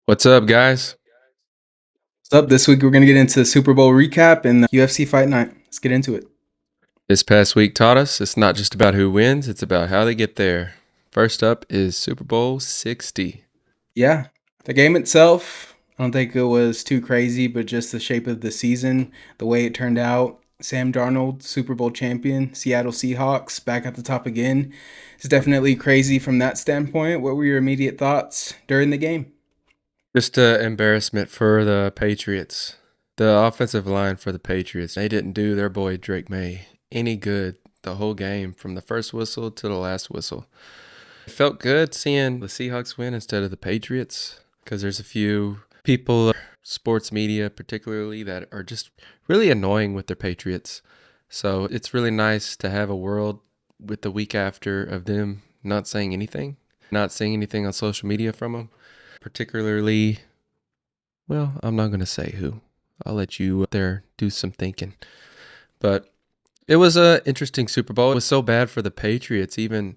What's up, guys? What's up? This week we're going to get into the Super Bowl recap and the UFC Fight Night. Let's get into it. This past week taught us it's not just about who wins, it's about how they get there. First up is Super Bowl 60. Yeah, the game itself, I don't think it was too crazy, but just the shape of the season, the way it turned out. Sam Darnold, Super Bowl champion, Seattle Seahawks back at the top again. It's definitely crazy from that standpoint. What were your immediate thoughts during the game? Just an embarrassment for the Patriots. The offensive line for the Patriots, they didn't do their boy Drake May any good the whole game from the first whistle to the last whistle. It felt good seeing the Seahawks win instead of the Patriots because there's a few people, sports media particularly, that are just really annoying with their Patriots. So it's really nice to have a world with the week after of them not saying anything, not saying anything on social media from them. Particularly, well, I'm not going to say who. I'll let you there do some thinking. But it was a interesting Super Bowl. It was so bad for the Patriots, even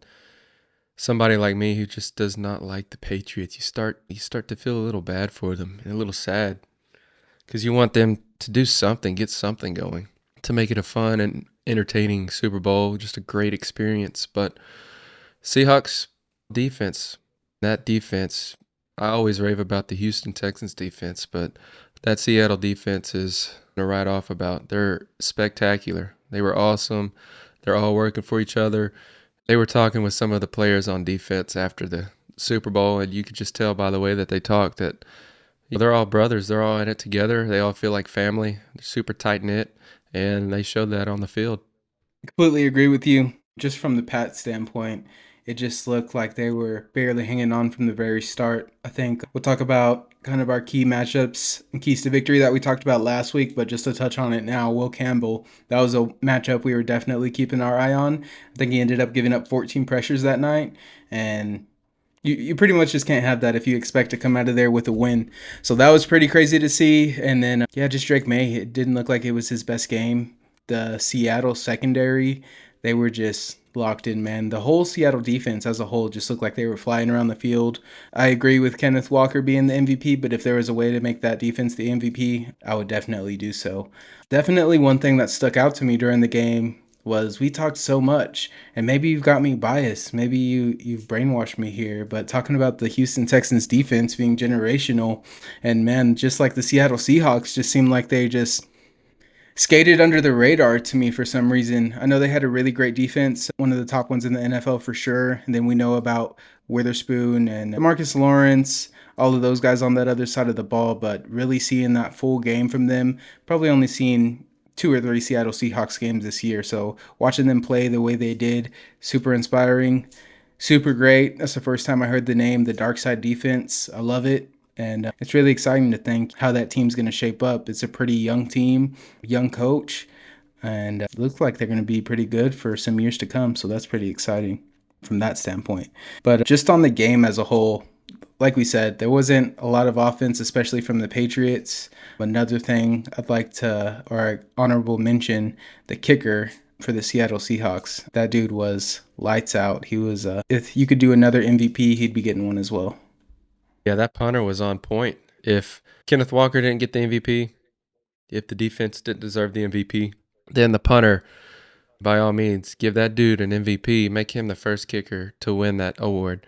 somebody like me who just does not like the Patriots. You start to feel a little bad for them and a little sad because you want them to do something, get something going to make it a fun and entertaining Super Bowl, just a great experience. But Seahawks defense, that defense, I always rave about the Houston Texans defense, but that Seattle defense is to write off about. They're spectacular. They were awesome. They're all working for each other. They were talking with some of the players on defense after the Super Bowl, and you could just tell by the way that they talk that they're all brothers. They're all in it together. They all feel like family. They're super tight knit, and they showed that on the field. Completely agree with you. Just from the Pat standpoint, it just looked like they were barely hanging on from the very start. I think we'll talk about kind of our key matchups and keys to victory that we talked about last week, but just to touch on it now, Will Campbell, that was a matchup we were definitely keeping our eye on. I think he ended up giving up 14 pressures that night, and you pretty much just can't have that if you expect to come out of there with a win. So that was pretty crazy to see. And then, yeah, just Drake May, it didn't look like it was his best game. The Seattle secondary, they were just locked in, man. The whole Seattle defense as a whole just looked like they were flying around the field. I agree with Kenneth Walker being the MVP, but if there was a way to make that defense the MVP, I would definitely do so. Definitely one thing that stuck out to me during the game was we talked so much, and maybe you've got me biased, maybe you've brainwashed me here, but talking about the Houston Texans defense being generational, and man, just like the Seattle Seahawks just seemed like they just skated under the radar to me for some reason. I know they had a really great defense, one of the top ones in the NFL for sure. And then we know about Witherspoon and Marcus Lawrence, all of those guys on that other side of the ball. But really seeing that full game from them, probably only seeing two or three Seattle Seahawks games this year. So watching them play the way they did, super inspiring, super great. That's the first time I heard the name, the Dark Side Defense. I love it. And it's really exciting to think how that team's going to shape up. It's a pretty young team, young coach, and it looks like they're going to be pretty good for some years to come. So that's pretty exciting from that standpoint. But just on the game as a whole, like we said, there wasn't a lot of offense, especially from the Patriots. Another thing I'd like to, or honorable mention, the kicker for the Seattle Seahawks. That dude was lights out. He was, if you could do another MVP, he'd be getting one as well. Yeah, that punter was on point. If Kenneth Walker didn't get the MVP, if the defense didn't deserve the MVP, then the punter, by all means, give that dude an MVP, make him the first kicker to win that award.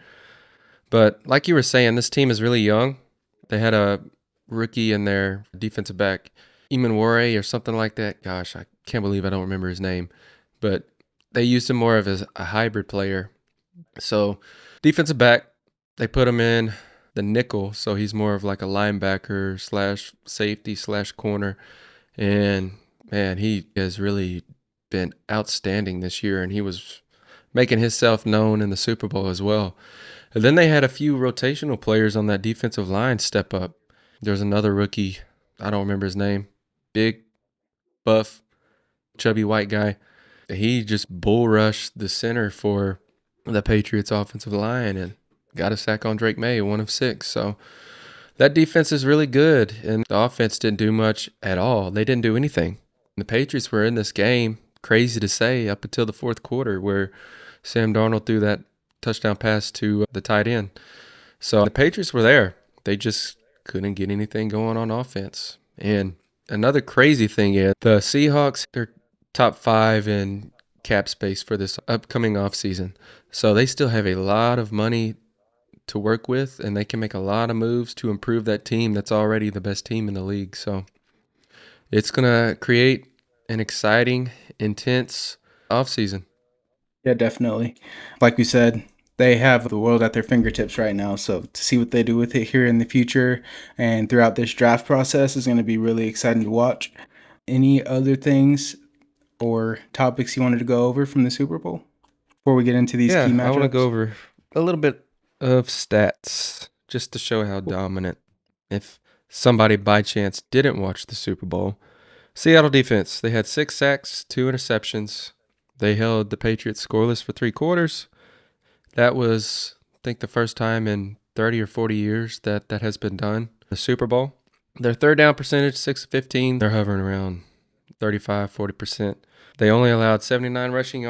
But like you were saying, this team is really young. They had a rookie in their defensive back, Eamon Warray or something like that. Gosh, I can't believe I don't remember his name. But they used him more of as a hybrid player. So defensive back, they put him in the nickel, so he's more of like a linebacker slash safety slash corner. And man, he has really been outstanding this year, and he was making himself known in the Super Bowl as well. And then they had a few rotational players on that defensive line step up. There's another rookie, I don't remember his name, big, buff, chubby white guy. He just bull rushed the center for the Patriots offensive line and got a sack on Drake May, 1 of 6. So that defense is really good, and the offense didn't do much at all. They didn't do anything. The Patriots were in this game, crazy to say, up until the fourth quarter where Sam Darnold threw that touchdown pass to the tight end. So the Patriots were there. They just couldn't get anything going on offense. And another crazy thing is the Seahawks, they're top 5 in cap space for this upcoming offseason. So they still have a lot of money to work with, and they can make a lot of moves to improve that team that's already the best team in the league. So it's going to create an exciting, intense offseason. Yeah, definitely. Like we said, they have the world at their fingertips right now. So to see what they do with it here in the future and throughout this draft process is going to be really exciting to watch. Any other things or topics you wanted to go over from the Super Bowl before we get into these key Yeah, I want to go matchups? over a little bit of stats just to show how dominant. If somebody by chance didn't watch the Super Bowl, Seattle defense, they had 6 sacks, 2 interceptions. They held the Patriots scoreless for 3 quarters. That was, I think, the first time in 30 or 40 years that has been done. The Super Bowl. Their third down percentage, 6 of 15. They're hovering around 35, 40%. They only allowed 79 rushing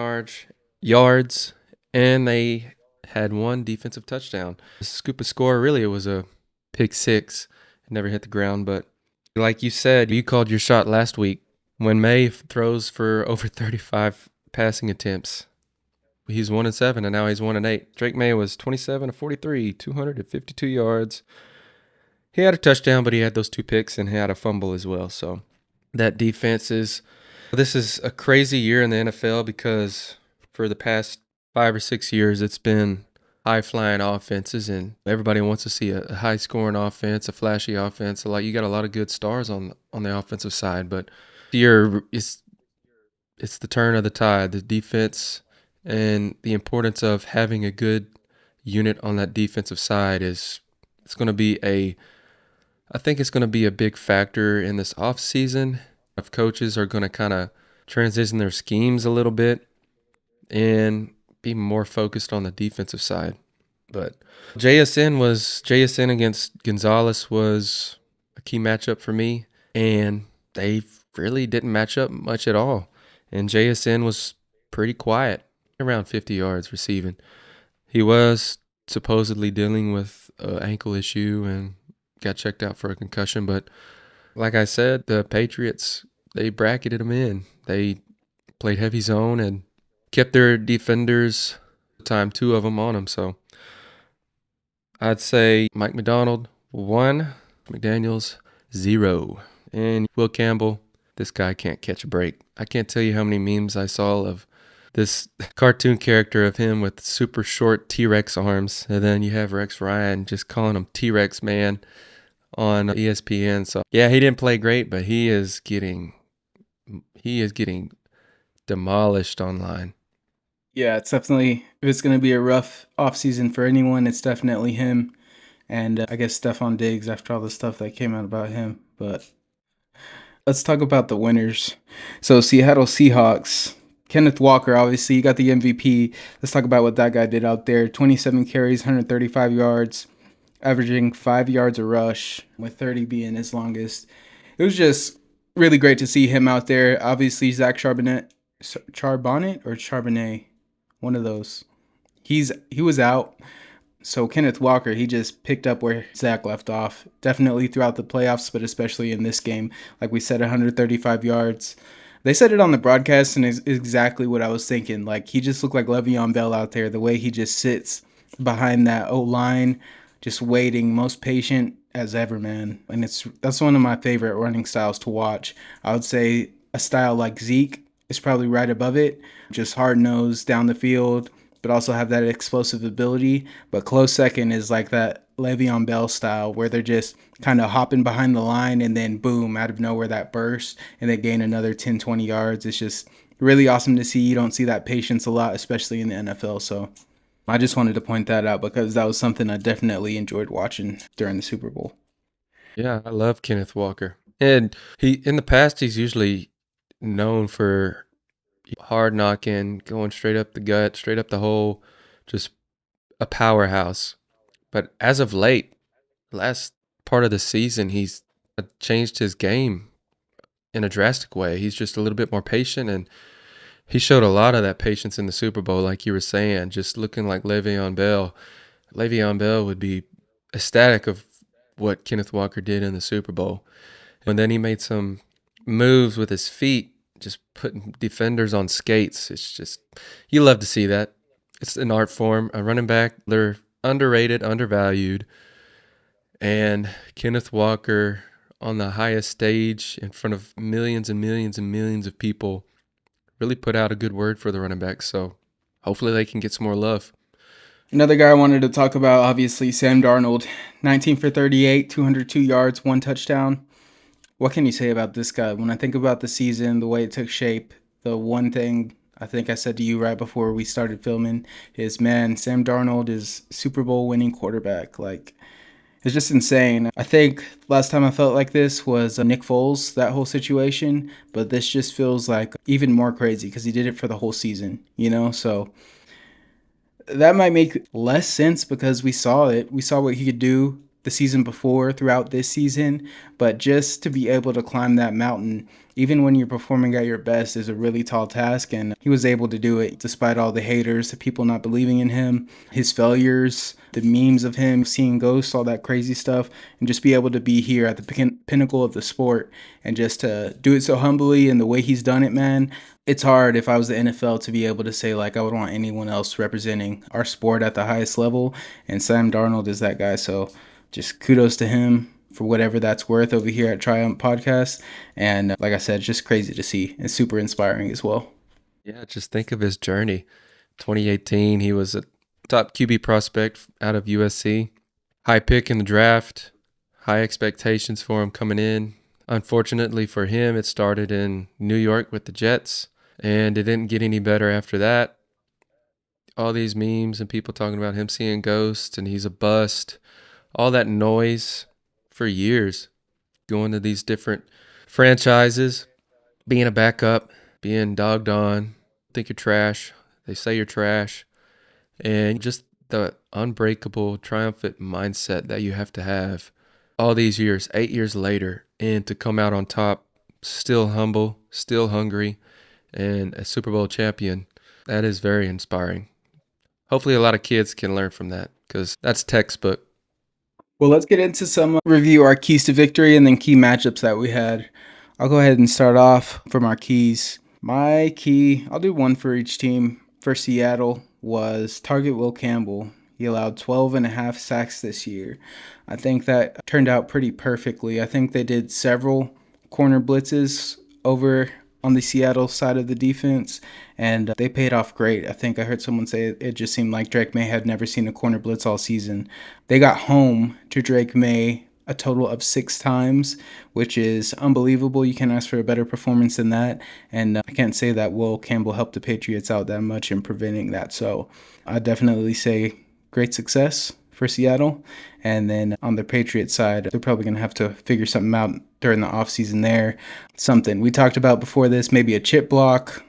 yards, and they had 1 defensive touchdown. The scoop of score, really, it was a pick 6. It never hit the ground, but like you said, you called your shot last week. When May throws for over 35 passing attempts, he's 1-7, and now he's 1-8. Drake May was 27 of 43, 252 yards. He had a touchdown, but he had those 2 picks, and he had a fumble as well. So that defense is. This is a crazy year in the NFL because for the past 5 or 6 years, it's been high-flying offenses, and everybody wants to see a high-scoring offense, a flashy offense. You got a lot of good stars on the offensive side, but it's the turn of the tide. The defense and the importance of having a good unit on that defensive side it's going to be I think it's going to be a big factor in this offseason. If coaches are going to kind of transition their schemes a little bit and be more focused on the defensive side. But JSN against Gonzalez was a key matchup for me, and they really didn't match up much at all. And JSN was pretty quiet, around 50 yards receiving. He was supposedly dealing with an ankle issue and got checked out for a concussion, but like I said, the Patriots, they bracketed him in. They played heavy zone and kept their defenders, 2 of them on him. So I'd say Mike McDonald, 1, McDaniels, 0. And Will Campbell, this guy can't catch a break. I can't tell you how many memes I saw of this cartoon character of him with super short T-Rex arms. And then you have Rex Ryan just calling him T-Rex man on ESPN. So yeah, he didn't play great, but he is getting demolished online. Yeah, it's definitely, if it's going to be a rough offseason for anyone, it's definitely him. And I guess Stephon Diggs after all the stuff that came out about him. But let's talk about the winners. So Seattle Seahawks, Kenneth Walker, obviously, you got the MVP. Let's talk about what that guy did out there. 27 carries, 135 yards, averaging 5 yards a rush, with 30 being his longest. It was just really great to see him out there. Obviously, Zach Charbonnet or Charbonnet, one of those. He was out. So Kenneth Walker, he just picked up where Zach left off. Definitely throughout the playoffs, but especially in this game. Like we said, 135 yards. They said it on the broadcast, and it's exactly what I was thinking. Like, he just looked like Le'Veon Bell out there, the way he just sits behind that O-line, just waiting, most patient as ever, man. And that's one of my favorite running styles to watch. I would say a style like Zeke is probably right above it. Just hard-nosed down the field, but also have that explosive ability. But close second is like that Le'Veon Bell style where they're just kind of hopping behind the line and then boom, out of nowhere that burst and they gain another 10, 20 yards. It's just really awesome to see. You don't see that patience a lot, especially in the NFL. So I just wanted to point that out because that was something I definitely enjoyed watching during the Super Bowl. Yeah, I love Kenneth Walker. And in the past, he's usually known for hard knocking, going straight up the gut, straight up the hole, just a powerhouse. But as of late, last part of the season, he's changed his game in a drastic way. He's just a little bit more patient, and he showed a lot of that patience in the Super Bowl, like you were saying, just looking like Le'Veon Bell. Le'Veon Bell would be ecstatic of what Kenneth Walker did in the Super Bowl. And then he made some moves with his feet, just putting defenders on skates. It's just, you love to see that. It's an art form. A running back, they're underrated, undervalued. And Kenneth Walker on the highest stage in front of millions and millions and millions of people really put out a good word for the running back. So hopefully they can get some more love. Another guy I wanted to talk about, obviously, Sam Darnold. 19 for 38, 202 yards, 1 touchdown. What can you say about this guy? When I think about the season, the way it took shape, the one thing I think I said to you right before we started filming is, man, Sam Darnold is Super Bowl winning quarterback. Like, it's just insane. I think last time I felt like this was Nick Foles, that whole situation, but this just feels like even more crazy because he did it for the whole season, you know? So that might make less sense because we saw it. We saw what he could do the season before throughout this season, but just to be able to climb that mountain, even when you're performing at your best, is a really tall task. And he was able to do it despite all the haters, the people not believing in him, his failures, the memes of him seeing ghosts, all that crazy stuff, and just be able to be here at the pinnacle of the sport and just to do it so humbly and the way he's done it, man. It's hard if I was the NFL to be able to say, like, I would want anyone else representing our sport at the highest level, and Sam Darnold is that guy. So just kudos to him for whatever that's worth over here at Triumph Podcast. And like I said, just crazy to see and super inspiring as well. Yeah, just think of his journey. 2018, he was a top QB prospect out of USC. High pick in the draft, high expectations for him coming in. Unfortunately for him, it started in New York with the Jets, and it didn't get any better after that. All these memes and people talking about him seeing ghosts and he's a bust. All that noise for years, going to these different franchises, being a backup, being dogged on, think you're trash. They say you're trash. And just the unbreakable, triumphant mindset that you have to have all these years, 8 years later, and to come out on top, still humble, still hungry, and a Super Bowl champion. That is very inspiring. Hopefully, a lot of kids can learn from that because that's textbook. Well, let's get into some review our keys to victory and then key matchups that we had. I'll go ahead and start off from our keys. My key, I'll do one for each team. For Seattle was target Will Campbell. He allowed 12 and a half sacks this year. I think that turned out pretty perfectly. I think they did several corner blitzes over on the Seattle side of the defense, and they paid off great. I think I heard someone say it just seemed like Drake May had never seen a corner blitz all season. They got home to Drake May a total of 6 times, which is unbelievable. You can't ask for a better performance than that. And I can't say that Will Campbell helped the Patriots out that much in preventing that. So I definitely say great success for Seattle. And then on the Patriots side, they're probably going to have to figure something out during the offseason there. Something we talked about before this, maybe a chip block,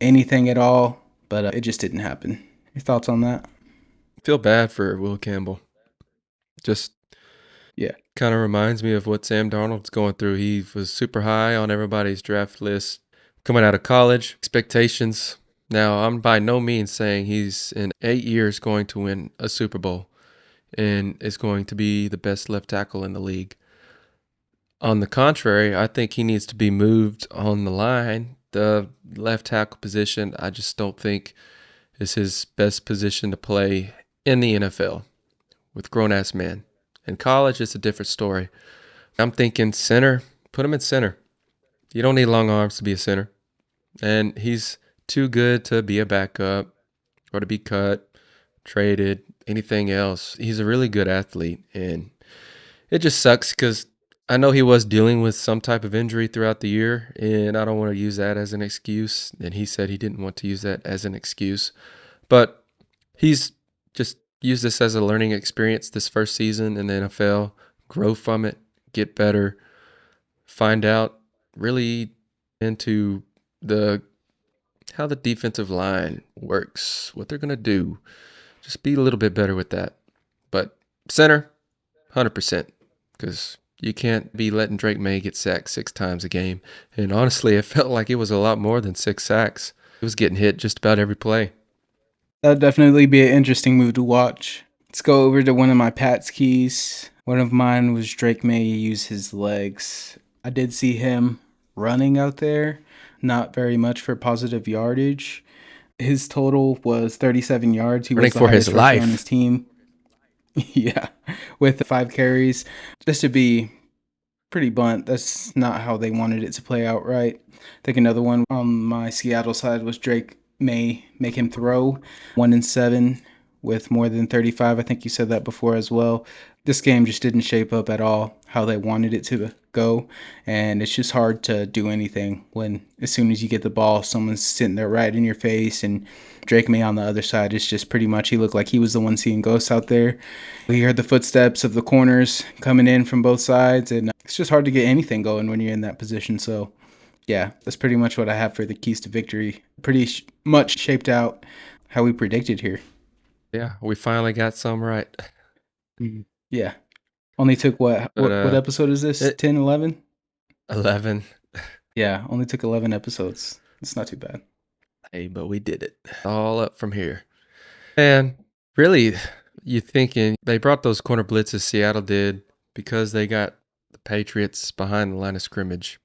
anything at all, but it just didn't happen. Your thoughts on that? Feel bad for Will Campbell. Just Yeah. kind of reminds me of what Sam Darnold's going through. He was super high on everybody's draft list coming out of college. Expectations. Now, I'm by no means saying he's in 8 years going to win a Super Bowl and is going to be the best left tackle in the league. On the contrary, I think he needs to be moved on the line. The left tackle position, I just don't think is his best position to play in the NFL with grown-ass men. In college, it's a different story. I'm thinking center, put him in center. You don't need long arms to be a center. And he's too good to be a backup or to be cut, traded, anything else. He's a really good athlete. And it just sucks because I know he was dealing with some type of injury throughout the year, and I don't want to use that as an excuse. And he said he didn't want to use that as an excuse. But he's just used this as a learning experience this first season in the NFL, grow from it, get better, find out really into the how the defensive line works, what they're going to do. Just be a little bit better with that. But center, 100%, because you can't be letting Drake May get sacked 6 times a game. And honestly, it felt like it was a lot more than 6 sacks. It was getting hit just about every play. That'd definitely be an interesting move to watch. Let's go over to one of my Pat's keys. One of mine was Drake May use his legs. I did see him running out there, not very much for positive yardage. His total was 37 yards. He Running was the for his highest rusher on his life. team. Yeah, with 5 carries. Just to be pretty blunt, that's not how they wanted it to play out, right? I think another one on my Seattle side was Drake May make him throw 1-7 with more than 35. I think you said that before as well. This game just didn't shape up at all how they wanted it to go, and it's just hard to do anything when as soon as you get the ball, someone's sitting there right in your face, and Drake May on the other side is just pretty much he looked like he was the one seeing ghosts out there. We heard the footsteps of the corners coming in from both sides, and it's just hard to get anything going when you're in that position. So, yeah, that's pretty much what I have for the keys to victory. Pretty much shaped out how we predicted here. Yeah, we finally got some right. Mhm. Yeah. Only took what? But What episode is this? it 10, 11? 11. Yeah, only took 11 episodes. It's not too bad. Hey, but we did it. All up from here. And really, you thinking they brought those corner blitzes Seattle did because they got the Patriots behind the line of scrimmage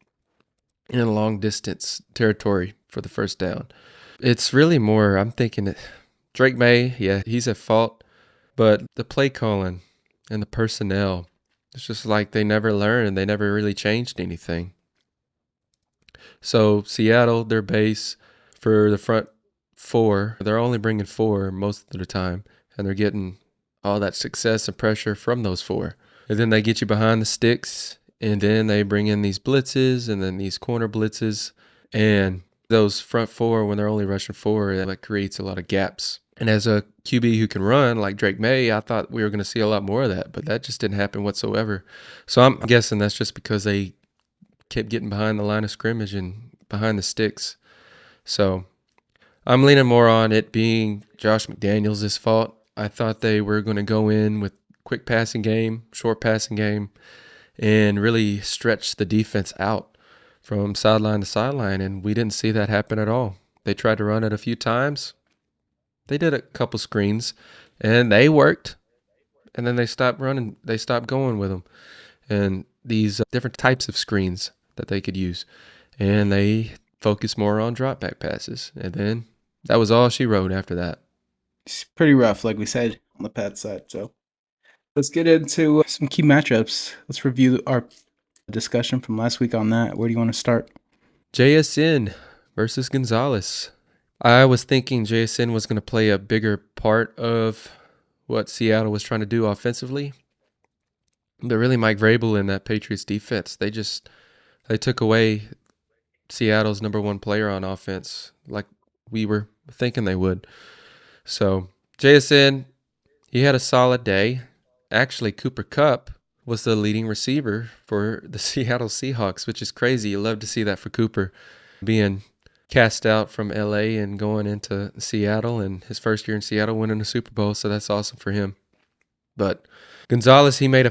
in a long distance territory for the first down. It's really more, I'm thinking that Drake May, yeah, he's at fault, but the play calling and the personnel, it's just like they never learned. They never really changed anything. So Seattle, their base for the front four, they're only bringing four most of the time, and they're getting all that success and pressure from those four. And then they get you behind the sticks, and then they bring in these blitzes and then these corner blitzes. And those front four, when they're only rushing four, that creates a lot of gaps. And as a QB who can run like Drake May, I thought we were going to see a lot more of that, but that just didn't happen whatsoever. So I'm guessing that's just because they kept getting behind the line of scrimmage and behind the sticks. So I'm leaning more on it being Josh McDaniels' fault. I thought they were going to go in with quick passing game, short passing game, and really stretch the defense out from sideline to sideline, and we didn't see that happen at all. They tried to run it a few times. They did a couple screens, and they worked, and then they stopped running. They stopped going with them, and these different types of screens that they could use, and they focused more on drop back passes, and then that was all she wrote after that. It's pretty rough, like we said on the Pat side. So let's get into some key matchups. Let's review our discussion from last week on that. Where do you want to start? JSN versus Gonzalez. I was thinking JSN was going to play a bigger part of what Seattle was trying to do offensively. But really, Mike Vrabel and that Patriots defense, they took away Seattle's number one player on offense, like we were thinking they would. So JSN, he had a solid day. Actually, Cooper Kupp was the leading receiver for the Seattle Seahawks, which is crazy. You love to see that for Cooper being cast out from LA and going into Seattle, and his first year in Seattle winning a Super Bowl, so that's awesome for him. But Gonzalez, he made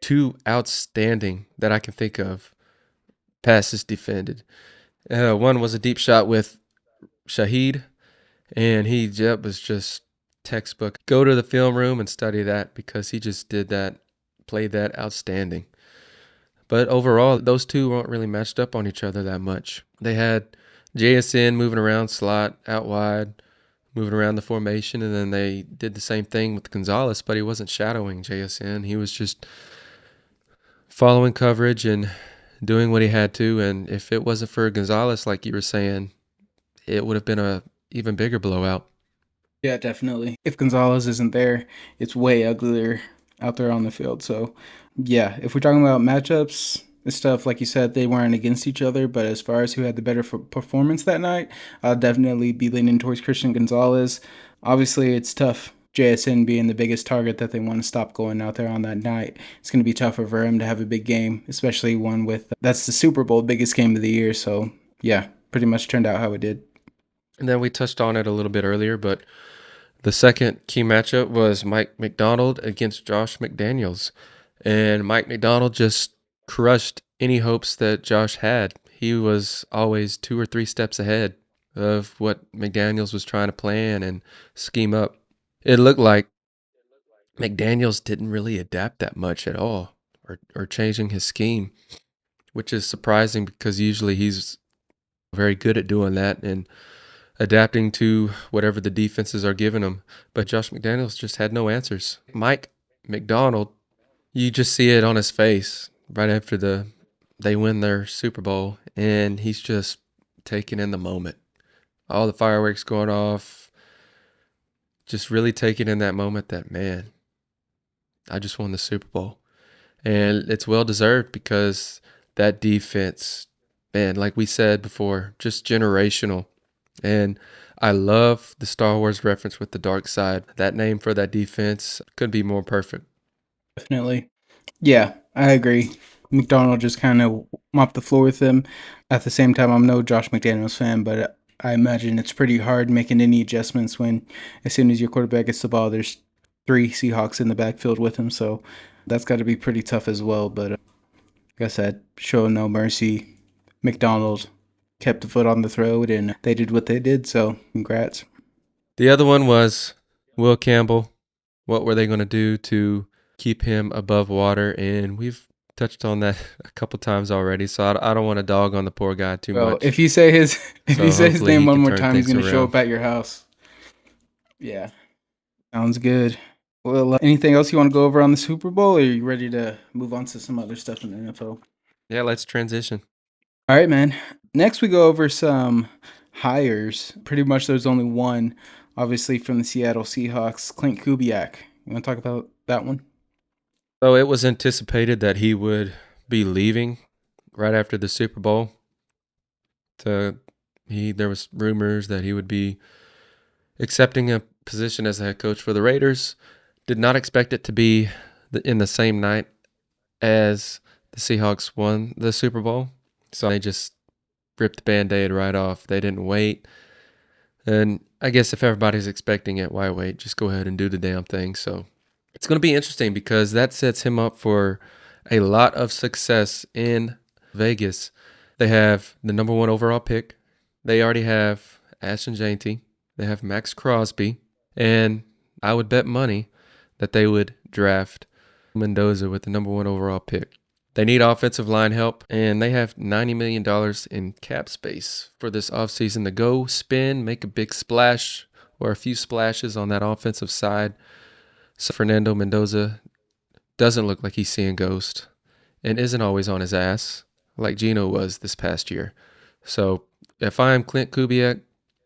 two outstanding that I can think of passes defended. One was a deep shot with Shaheed, and he was just textbook. Go to the film room and study that because he just did that, played that outstanding. But overall, those two weren't really matched up on each other that much. They had JSN moving around slot, out wide, moving around the formation, and then they did the same thing with Gonzalez, but he wasn't shadowing JSN. He was just following coverage and doing what he had to. And if it wasn't for Gonzalez, like you were saying, it would have been a even bigger blowout. Yeah, definitely. If Gonzalez isn't there, it's way uglier out there on the field. So, yeah, if we're talking about matchups and stuff, like you said, they weren't against each other. But as far as who had the better performance that night, I'll definitely be leaning towards Christian Gonzalez. Obviously, it's tough. JSN being the biggest target that they want to stop going out there on that night. It's going to be tougher for him to have a big game, especially one with that's the Super Bowl, biggest game of the year. So, yeah, pretty much turned out how it did. And then we touched on it a little bit earlier, but the second key matchup was Mike McDonald against Josh McDaniels. And Mike McDonald just crushed any hopes that Josh had. He was always 2 or 3 steps ahead of what McDaniels was trying to plan and scheme up. It looked like McDaniels didn't really adapt that much at all or changing his scheme, which is surprising because usually he's very good at doing that and adapting to whatever the defenses are giving him. But Josh McDaniels just had no answers. Mike McDonald, you just see it on his face right after they win their Super Bowl, and he's just taking in the moment. All the fireworks going off, just really taking in that moment that, man, I just won the Super Bowl. And it's well deserved because that defense, man, like we said before, just generational. And I love the Star Wars reference with the dark side. That name for that defense could be more perfect. Definitely. Yeah, I agree. McDonald just kind of mopped the floor with him. At the same time, I'm no Josh McDaniels fan, but I imagine it's pretty hard making any adjustments when, as soon as your quarterback gets the ball, there's three Seahawks in the backfield with him. So that's got to be pretty tough as well. But like I said, show no mercy. McDonald kept the foot on the throat, and they did what they did. So congrats. The other one was Will Campbell. What were they going to do to keep him above water? And we've touched on that a couple times already, so I don't want to dog on the poor guy too Well, much. if you So say his hopefully name he one can more turn time, he's things gonna show around. up at your house. Yeah. Sounds good. Well, anything else you want to go over on the Super Bowl, or are you ready to move on to some other stuff in the NFL? Yeah, let's transition. All right, man. Next, we go over some hires. Pretty much there's only one, obviously, from the Seattle Seahawks, Clint Kubiak. You want to talk about that one? So it was anticipated that he would be leaving right after the Super Bowl. There was rumors that he would be accepting a position as a head coach for the Raiders. Did not expect it to be in the same night as the Seahawks won the Super Bowl. So they just ripped the Band-Aid right off. They didn't wait. And I guess if everybody's expecting it, why wait? Just go ahead and do the damn thing. So it's going to be interesting because that sets him up for a lot of success in Vegas. They have the number one overall pick. They already have Ashton Janty. They have Max Crosby. And I would bet money that they would draft Mendoza with the number one overall pick. They need offensive line help, and they have $90 million in cap space for this offseason to go spin, make a big splash or a few splashes on that offensive side. So Fernando Mendoza doesn't look like he's seeing ghost and isn't always on his ass like Gino was this past year. So if I'm Clint Kubiak,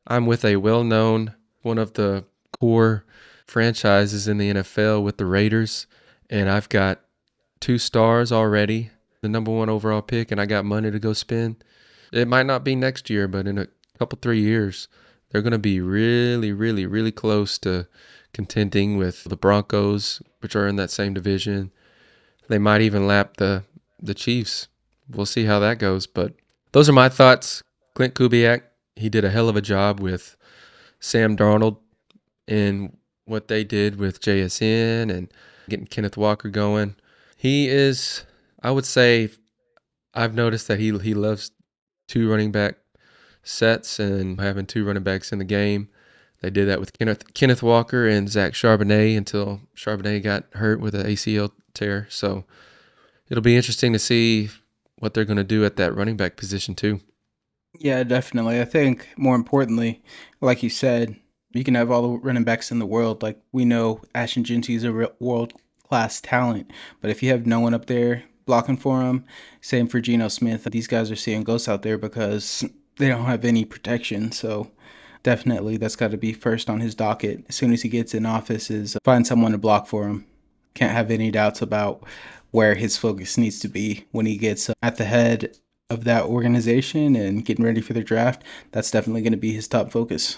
I'm with a well-known, one of the core franchises in the NFL with the Raiders, and I've got 2 stars already, the number one overall pick, and I got money to go spend. It might not be next year, but in a couple, 3 years, they're going to be really, really, really close to contending with the Broncos, which are in that same division. They might even lap the Chiefs. We'll see how that goes. But those are my thoughts. Clint Kubiak, he did a hell of a job with Sam Darnold and what they did with JSN and getting Kenneth Walker going. He is, I would say, I've noticed that he loves two running back sets and having two running backs in the game. They did that with Kenneth Walker and Zach Charbonnet until Charbonnet got hurt with an ACL tear. So it'll be interesting to see what they're going to do at that running back position too. Yeah, definitely. I think more importantly, like you said, you can have all the running backs in the world. Like we know Ashton Jinty is a world class talent, but if you have no one up there blocking for him, same for Geno Smith. These guys are seeing ghosts out there because they don't have any protection. So definitely, that's got to be first on his docket as soon as he gets in office. Is find someone to block for him. Can't have any doubts about where his focus needs to be when he gets at the head of that organization and getting ready for the draft. That's definitely going to be his top focus.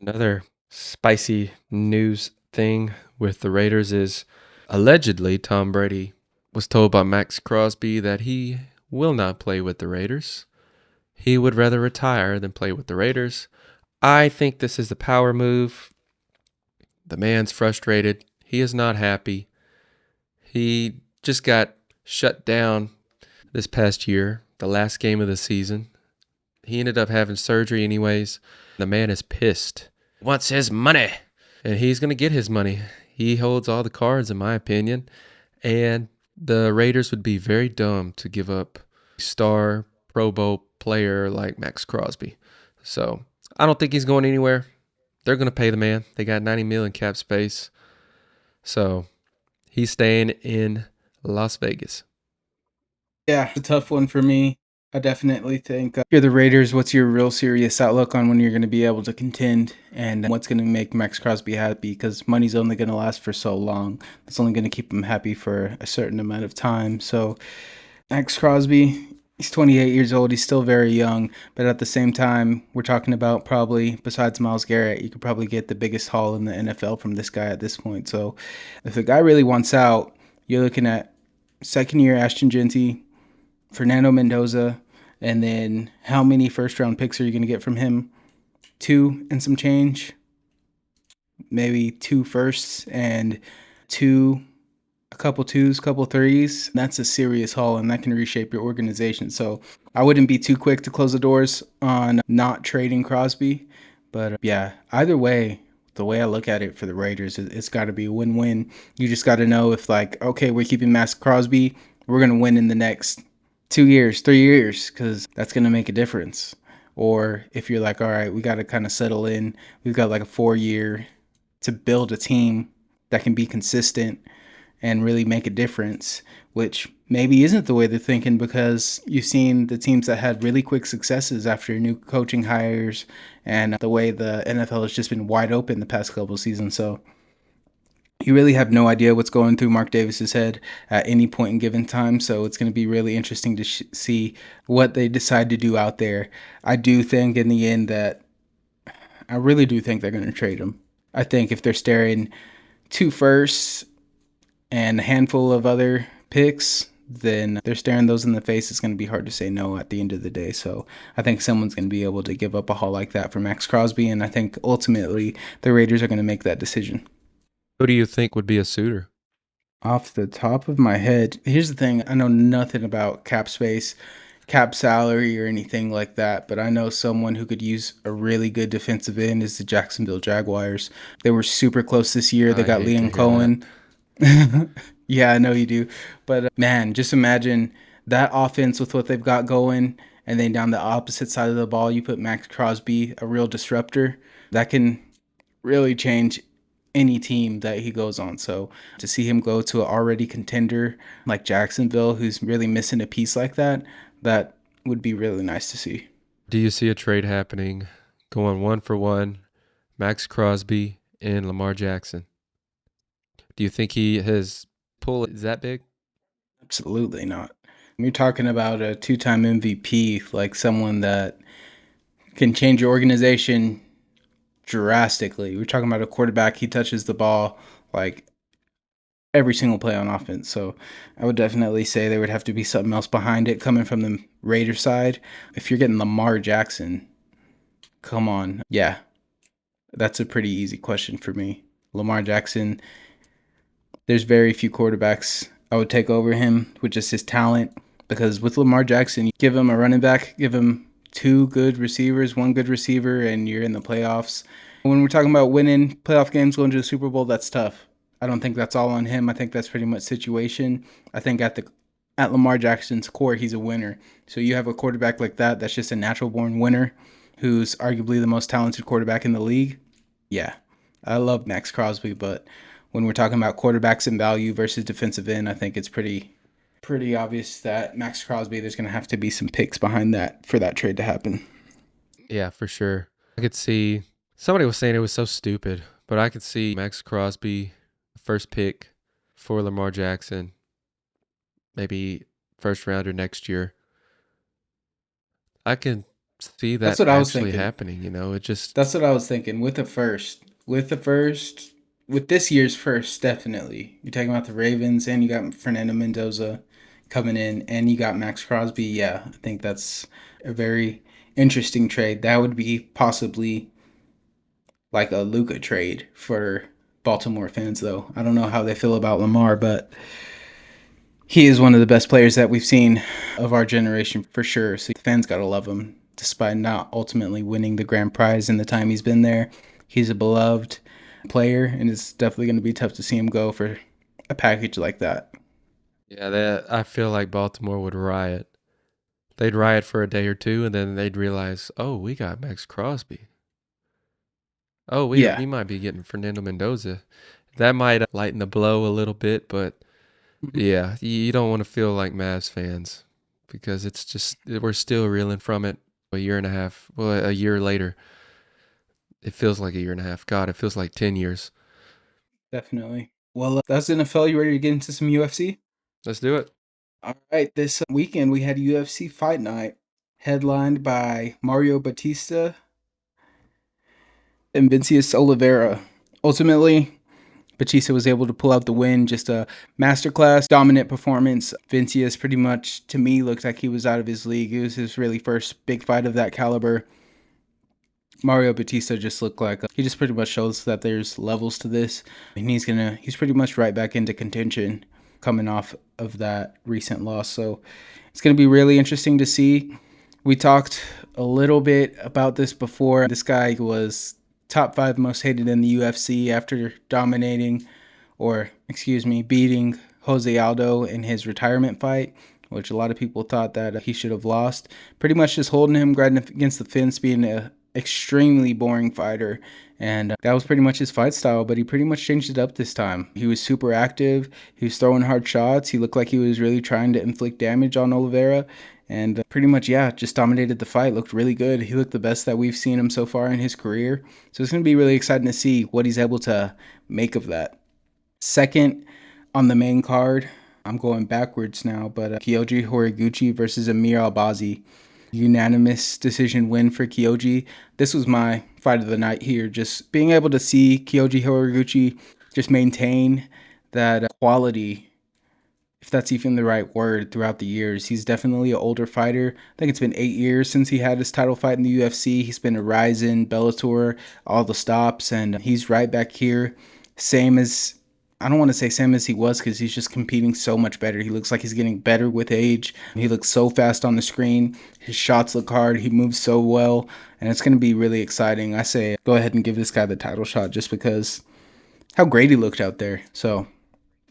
Another spicy news thing with the Raiders is allegedly Tom Brady was told by Max Crosby that he will not play with the Raiders. He would rather retire than play with the Raiders. I think this is a power move. The man's frustrated. He is not happy. He just got shut down this past year, the last game of the season. He ended up having surgery anyways. The man is pissed. Wants his money. and he's going to get his money. He holds all the cards, in my opinion. And the Raiders would be very dumb to give up a star Pro Bowl player like Max Crosby. So I don't think he's going anywhere. They're going to pay the man. They got 90 million cap space. So he's staying in Las Vegas. Yeah, it's a tough one for me. I definitely think if you're the Raiders, what's your real serious outlook on when you're going to be able to contend and what's going to make Max Crosby happy? Because money's only going to last for so long. It's only going to keep him happy for a certain amount of time. So, Max Crosby, he's 28 years old. He's still very young. But at the same time, we're talking about probably, besides Myles Garrett, you could probably get the biggest haul in the NFL from this guy at this point. So, if the guy really wants out, you're looking at second year Ashton Genty, Fernando Mendoza, and then how many first round picks are you going to get from him? Two and some change, maybe two firsts and two, a couple twos, couple threes. That's a serious haul, and that can reshape your organization. So I wouldn't be too quick to close the doors on not trading Crosby. But yeah, either way, the way I look at it for the Raiders, it's got to be a win-win. You just got to know if, like, okay, we're keeping Max Crosby, we're going to win in the next 2 years, 3 years, because that's going to make a difference. Or if you're like, all right, we got to kind of settle in. We've got like a 4 year to build a team that can be consistent and really make a difference, which maybe isn't the way they're thinking because you've seen the teams that had really quick successes after new coaching hires and the way the NFL has just been wide open the past couple of seasons. So you really have no idea what's going through Mark Davis's head at any point in given time. So it's going to be really interesting to see what they decide to do out there. I do think in the end that I really do think they're going to trade him. I think if they're staring two firsts and a handful of other picks, then they're staring those in the face. It's going to be hard to say no at the end of the day. So I think someone's going to be able to give up a haul like that for Max Crosby. And I think ultimately the Raiders are going to make that decision. Who do you think would be a suitor? Off the top of my head, here's the thing. I know nothing about cap space, cap salary, or anything like that, but I know someone who could use a really good defensive end is the Jacksonville Jaguars. They were super close this year. They I got hate to Liam hear that. Cohen. Yeah, I know you do. But man, just imagine that offense with what they've got going, and then down the opposite side of the ball, you put Max Crosby, a real disruptor. That can really change any team that he goes on. So to see him go to an already contender like Jacksonville, who's really missing a piece like that, that would be really nice to see. Do you see a trade happening going 1-for-1, Max Crosby and Lamar Jackson? Do you think his pull is that big? Absolutely not. You're talking about a two-time MVP, like someone that can change your organization drastically. We're talking about a quarterback. He touches the ball like every single play on offense. So I would definitely say there would have to be something else behind it coming from the Raider side. If you're getting Lamar Jackson, come on. Yeah, that's a pretty easy question for me. Lamar Jackson, there's very few quarterbacks I would take over him with just his talent. Because with Lamar Jackson, you give him a running back, give him two good receivers, one good receiver, and you're in the playoffs. When we're talking about winning playoff games, going to the Super Bowl, that's tough. I don't think that's all on him. I think that's pretty much situation. I think at Lamar Jackson's core, he's a winner. So you have a quarterback like that that's just a natural born winner who's arguably the most talented quarterback in the league. Yeah, I love Max Crosby, but when we're talking about quarterbacks and value versus defensive end, I think it's pretty obvious that Max Crosby, there's going to have to be some picks behind that for that trade to happen. Yeah, for sure. I could see somebody was saying it was so stupid, but I could see Max Crosby, first pick for Lamar Jackson, maybe first rounder next year. I can see That's that what I was actually thinking. happening, it just That's what I was thinking with this year's first, definitely. You're talking about the Ravens, and you got Fernando Mendoza coming in, and you got Max Crosby. Yeah, I think that's a very interesting trade. That would be possibly like a Luka trade for Baltimore fans, though. I don't know how they feel about Lamar, but he is one of the best players that we've seen of our generation for sure. So fans gotta love him, despite not ultimately winning the grand prize in the time he's been there. He's a beloved. player, and it's definitely going to be tough to see him go for a package like that. Yeah, that I feel like Baltimore would riot. They'd riot for a day or two, and then they'd realize, oh, we got Max Crosby. Oh, Yeah. we might be getting Fernando Mendoza. That might lighten the blow a little bit, but Mhm. yeah, you don't want to feel like Mavs fans because it's just we're still reeling from it a year and a half. Well, a year later, it feels like a year and a half. God, it feels like 10 years. Definitely. Well, that's NFL. You ready to get into some UFC? Let's do it. All right. This weekend we had UFC Fight Night, headlined by Mario Batista and Vincius Oliveira. Ultimately, Batista was able to pull out the win. Just a masterclass, dominant performance. Vincius pretty much, to me, looked like he was out of his league. It was his really first big fight of that caliber. Mario Batista just looked like he just pretty much shows that there's levels to this, and he's pretty much right back into contention coming off of that recent loss. So it's gonna be really interesting to see. We talked a little bit about this before. This guy was top five most hated in the UFC after dominating, or excuse me, beating Jose Aldo in his retirement fight, which a lot of people thought that he should have lost. Pretty much just holding him right against the fence, being a extremely boring fighter. And that was pretty much his fight style, but he pretty much changed it up this time. He was super active. He was throwing hard shots. He looked like he was really trying to inflict damage on Oliveira. And pretty much, yeah, just dominated the fight. Looked really good. He looked the best that we've seen him so far in his career. So it's going to be really exciting to see what he's able to make of that. Second on the main card, I'm going backwards now, but Kyoji Horiguchi versus Amir Albazi. Unanimous decision win for Kyoji. This was my fight of the night here. Just being able to see Kyoji Horiguchi just maintain that quality, if that's even the right word, throughout the years. He's definitely an older fighter. I think it's been 8 years since he had his title fight in the UFC. He's been a Ryzen, Bellator, all the stops, and he's right back here. Same as, I don't want to say same as he was because he's just competing so much better. He looks like he's getting better with age. He looks so fast on the screen. His shots look hard. He moves so well, and it's going to be really exciting. I say go ahead and give this guy the title shot just because how great he looked out there. So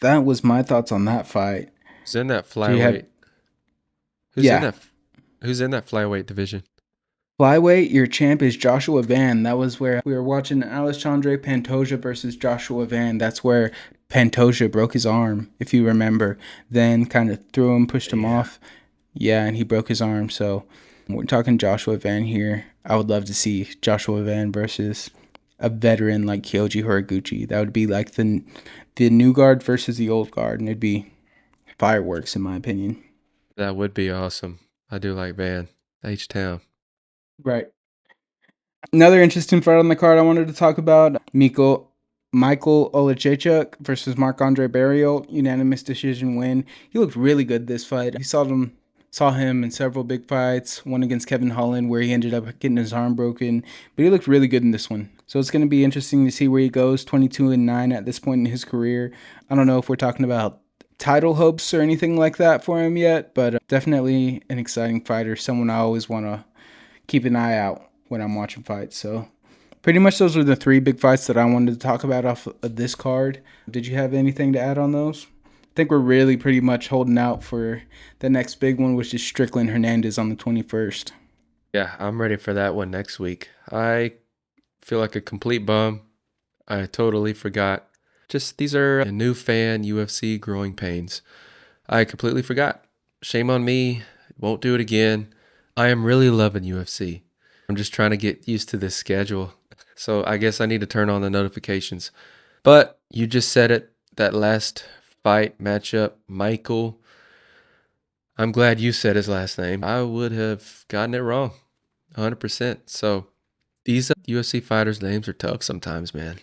that was my thoughts on that fight. Who's in that Do you have, flyweight? Who's in yeah, that? Who's in that flyweight division? flyweight? Your champ is Joshua Van. That was where we were watching Alexandre Pantoja versus Joshua Van. That's where Pantoja broke his arm, if you remember. Then kind of threw him, pushed him Yeah, off. Yeah, and he broke his arm. So we're talking Joshua Van here. I would love to see Joshua Van versus a veteran like Kyoji Horiguchi. That would be like the new guard versus the old guard, and it'd be fireworks in my opinion. that would be awesome. I do like Van H Town. Right. Another interesting fight on the card I wanted to talk about: Michael Olechechuk versus Marc Andre Barrios, unanimous decision win. He looked really good this fight. You saw him in several big fights. One against Kevin Holland where he ended up getting his arm broken, but he looked really good in this one. So it's going to be interesting to see where he goes. 22-9 at this point in his career. I don't know if we're talking about title hopes or anything like that for him yet, but definitely an exciting fighter. Someone I always want to keep an eye out when I'm watching fights. So pretty much those were the three big fights that I wanted to talk about off of this card. Did you have anything to add on those? I think we're really pretty much holding out for the next big one, which is Strickland Hernandez on the 21st. Yeah, I'm ready for that one next week. I feel like a complete bum. I totally forgot. Just these are a new fan UFC growing pains. I completely forgot. Shame on me. Won't do it again. I am really loving UFC. I'm just trying to get used to this schedule. So I guess I need to turn on the notifications. But you just said it. That last fight matchup, Michael. I'm glad you said his last name. I would have gotten it wrong, 100%. So these UFC fighters' names are tough sometimes, man.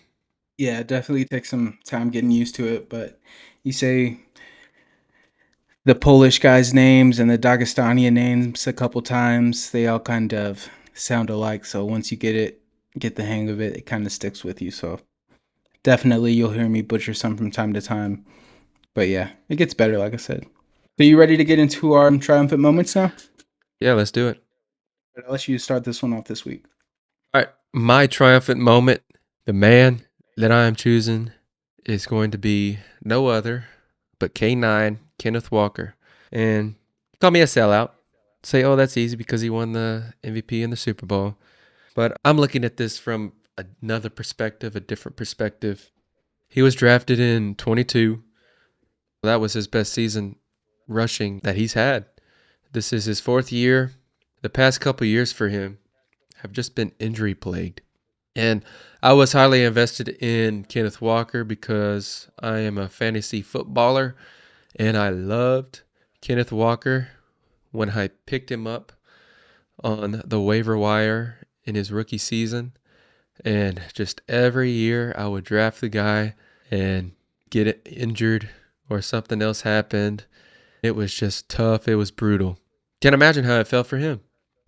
Yeah, it definitely takes some time getting used to it, but you say the Polish guys' names and the Dagestani names a couple times, they all kind of sound alike. So once you get the hang of it, it kind of sticks with you. So definitely you'll hear me butcher some from time to time. But yeah, it gets better, like I said. So you ready to get into our triumphant moments now? Yeah, let's do it. I'll let you start this one off this week. All right. My triumphant moment, the man, that I am choosing is going to be no other but K9, Kenneth Walker. And call me a sellout. Say, oh, that's easy because he won the MVP in the Super Bowl. But I'm looking at this from another perspective, a different perspective. He was drafted in 22. That was his best season rushing that he's had. This is his fourth year. The past couple years for him have just been injury plagued. And I was highly invested in Kenneth Walker because I am a fantasy footballer and I loved Kenneth Walker when I picked him up on the waiver wire in his rookie season. And just every year I would draft the guy and get it injured or something else happened. It was just tough. It was brutal. Can't imagine how it felt for him.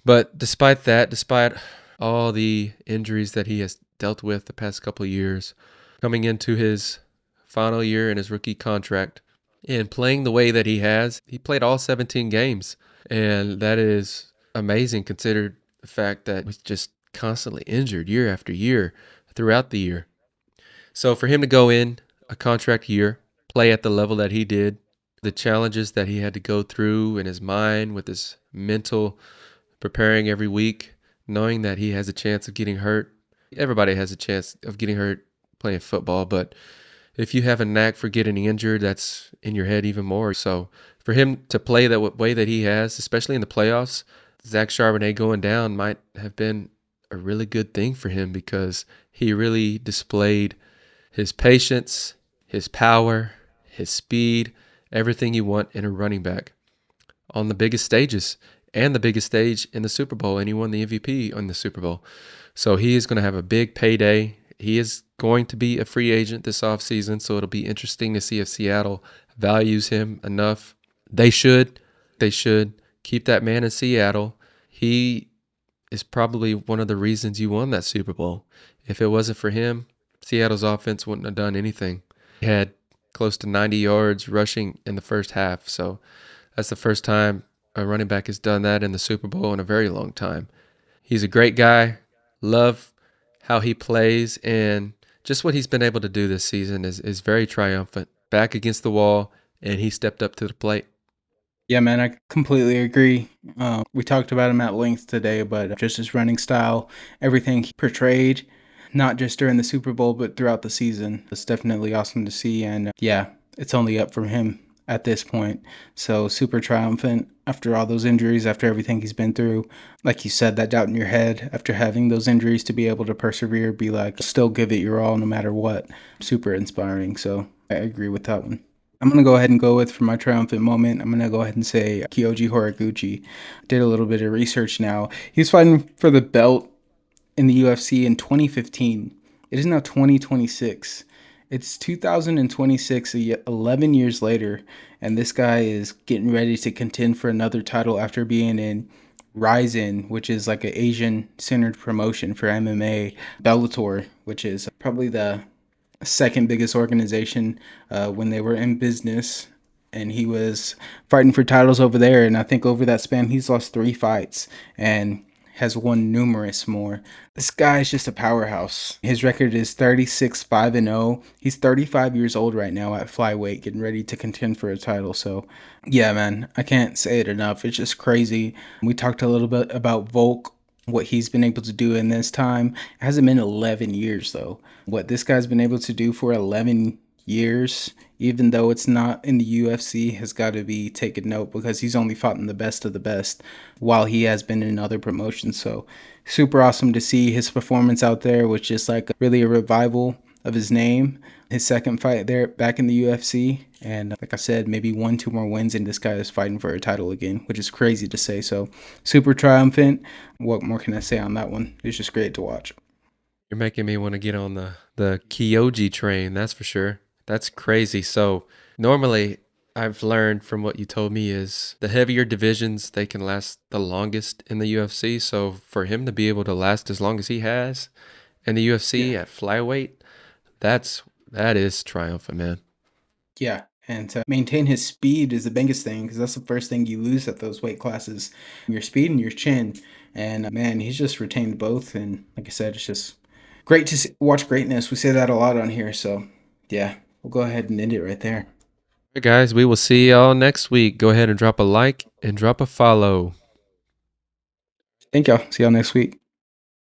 But despite that, despite all the injuries that he has dealt with the past couple of years, coming into his final year in his rookie contract and playing the way that he played all 17 games. And that is amazing considered the fact that he's just constantly injured year after year throughout the year. So for him to go in a contract year, play at the level that he did, the challenges that he had to go through in his mind with his mental preparing every week, knowing that he has a chance of getting hurt. Everybody has a chance of getting hurt playing football, but if you have a knack for getting injured, that's in your head even more. So for him to play that way that he has, especially in the playoffs, Zach Charbonnet going down might have been a really good thing for him because he really displayed his patience, his power, his speed, everything you want in a running back on the biggest stages and the biggest stage in the Super Bowl, and he won the MVP on the Super Bowl. So he is going to have a big payday. He is going to be a free agent this offseason, so it'll be interesting to see if Seattle values him enough. They should. They should keep that man in Seattle. He is probably one of the reasons you won that Super Bowl. If it wasn't for him, Seattle's offense wouldn't have done anything. He had close to 90 yards rushing in the first half, so that's the first time a running back has done that in the Super Bowl in a very long time. He's a great guy. Love how he plays, and just what he's been able to do this season is very triumphant. Back against the wall, and he stepped up to the plate. Yeah, man, I completely agree. We talked about him at length today, but just his running style, everything he portrayed, not just during the Super Bowl, but throughout the season, it's definitely awesome to see. And yeah, it's only up from him at this point. So super triumphant after all those injuries, after everything he's been through. Like you said, that doubt in your head after having those injuries to be able to persevere, be like, still give it your all no matter what. Super inspiring. So I agree with that one. I'm going to go ahead and go with for my triumphant moment. I'm going to go ahead and say Kyoji Horiguchi. Did a little bit of research now. He was fighting for the belt in the UFC in 2015. It is now 2026. It's 2026, 11 years later, and this guy is getting ready to contend for another title after being in Ryzen, which is like an Asian-centered promotion for MMA, Bellator, which is probably the second biggest organization when they were in business, and he was fighting for titles over there. And I think over that span, he's lost 3 fights and has won numerous more. This guy is just a powerhouse. His record is 36-5-0. He's 35 years old right now at flyweight, getting ready to contend for a title. So, yeah, man, I can't say it enough. It's just crazy. We talked a little bit about Volk, what he's been able to do in this time. It hasn't been 11 years, though. What this guy's been able to do for 11 years, even though it's not in the UFC, has got to be taken note because he's only fought in the best of the best while he has been in other promotions. So super awesome to see his performance out there, which is like really a revival of his name. His second fight there back in the UFC. And like I said, maybe 1, 2 more wins and this guy is fighting for a title again, which is crazy to say. So super triumphant. What more can I say on that one? It's just great to watch. You're making me want to get on the Kyoji train, that's for sure. That's crazy. So normally I've learned from what you told me is the heavier divisions, they can last the longest in the UFC. So for him to be able to last as long as he has in the UFC Yeah. at flyweight, that is triumphant, man. Yeah, and to maintain his speed is the biggest thing because that's the first thing you lose at those weight classes, your speed and your chin. And man, he's just retained both. And like I said, it's just great to watch greatness. We say that a lot on here. So, yeah, we'll go ahead and end it right there. All right, guys, we will see y'all next week. Go ahead and drop a like and drop a follow. Thank y'all. See y'all next week.